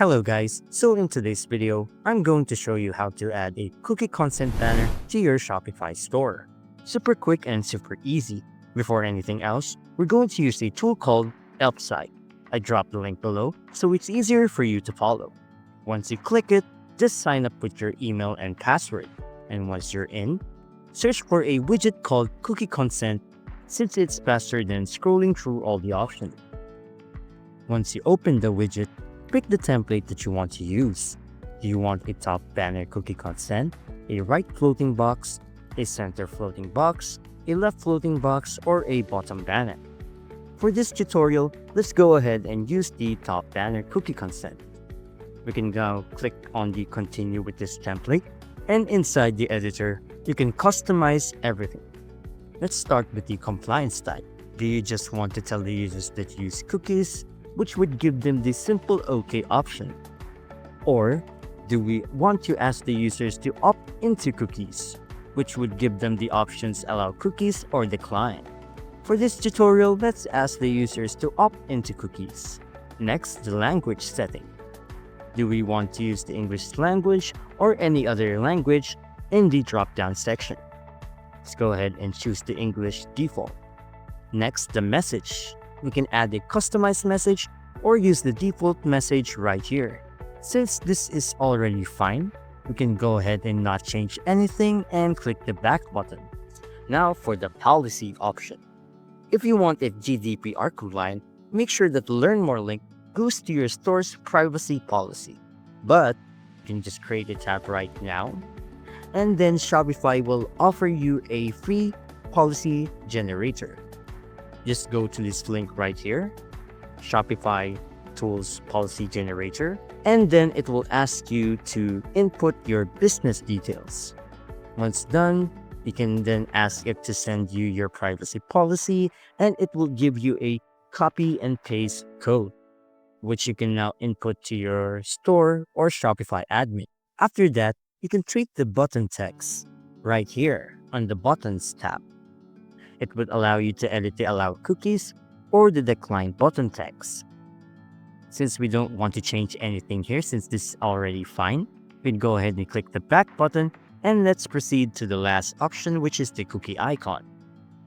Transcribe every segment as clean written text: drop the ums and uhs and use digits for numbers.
Hello guys, so in today's video, I'm going to show you how to add a cookie consent banner to your Shopify store. Super quick and super easy. Before anything else, we're going to use a tool called Helpsite. I dropped the link below so it's easier for you to follow. Once you click it, just sign up with your email and password. And once you're in, search for a widget called Cookie Consent since it's faster than scrolling through all the options. Once you open the widget, pick the template that you want to use. Do you want a top banner cookie consent, a right floating box, a center floating box, a left floating box, or a bottom banner? For this tutorial, let's go ahead and use the top banner cookie consent. We can now click on the continue with this template, and inside the editor, you can customize everything. Let's start with the compliance type. Do you just want to tell the users that you use cookies, which would give them the simple OK option? Or do we want to ask the users to opt into cookies, which would give them the options allow cookies or decline? For this tutorial, let's ask the users to opt into cookies. Next, the language setting. Do we want to use the English language or any other language in the drop-down section? Let's go ahead and choose the English default. Next, the message. We can add a customized message or use the default message right here. Since this is already fine, we can go ahead and not change anything and click the back button. Now for the policy option. If you want a GDPR compliant, make sure that the Learn More link goes to your store's privacy policy. But you can just create a tab right now, and then Shopify will offer you a free policy generator. Just go to this link right here, Shopify Tools Policy Generator, and then it will ask you to input your business details. Once done, you can then ask it to send you your privacy policy, and it will give you a copy and paste code, which you can now input to your store or Shopify admin. After that, you can treat the button text right here on the Buttons tab. It would allow you to edit the allow cookies or the decline button text. Since we don't want to change anything here since this is already fine, we can go ahead and click the back button, and let's proceed to the last option, which is the cookie icon.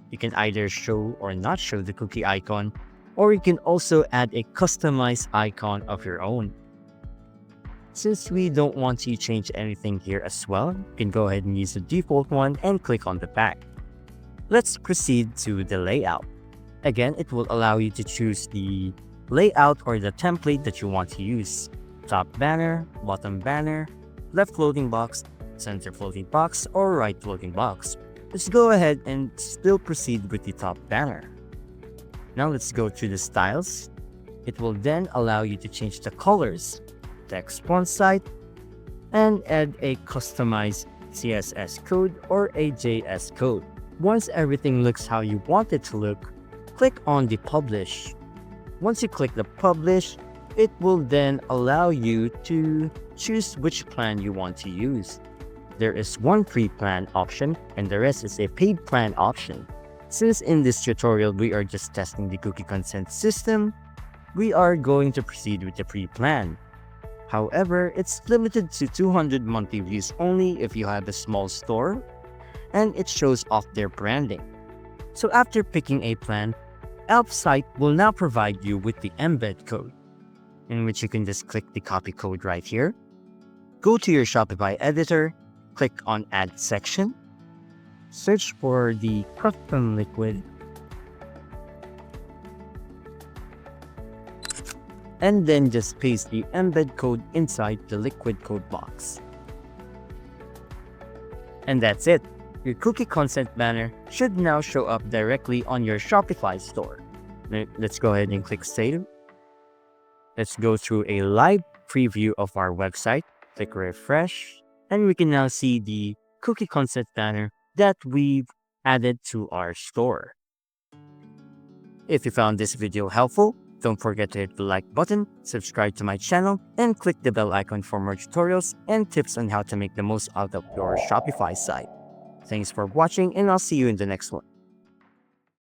You can either show or not show the cookie icon, or you can also add a customized icon of your own. Since we don't want to change anything here as well, you can go ahead and use the default one and click on the back. Let's proceed to the layout. Again, it will allow you to choose the layout or the template that you want to use. Top banner, bottom banner, left floating box, center floating box, or right floating box. Let's go ahead and still proceed with the top banner. Now let's go to the styles. It will then allow you to change the colors, text font size, and add a customized CSS code or a JS code. Once everything looks how you want it to look, click on the publish. Once you click the publish, it will then allow you to choose which plan you want to use. There is one free plan option and the rest is a paid plan option. Since in this tutorial we are just testing the cookie consent system, we are going to proceed with the free plan. However, it's limited to 200 monthly views only if you have a small store, and it shows off their branding. So after picking a plan, Helpsite will now provide you with the embed code, in which you can just click the copy code right here. Go to your Shopify editor, click on Add Section, search for the custom liquid, and then just paste the embed code inside the liquid code box. And that's it. Your cookie consent banner should now show up directly on your Shopify store. Let's go ahead and click Save. Let's go through a live preview of our website. Click Refresh, and we can now see the cookie consent banner that we've added to our store. If you found this video helpful, don't forget to hit the like button, subscribe to my channel, and click the bell icon for more tutorials and tips on how to make the most out of your Shopify site. Thanks for watching, and I'll see you in the next one.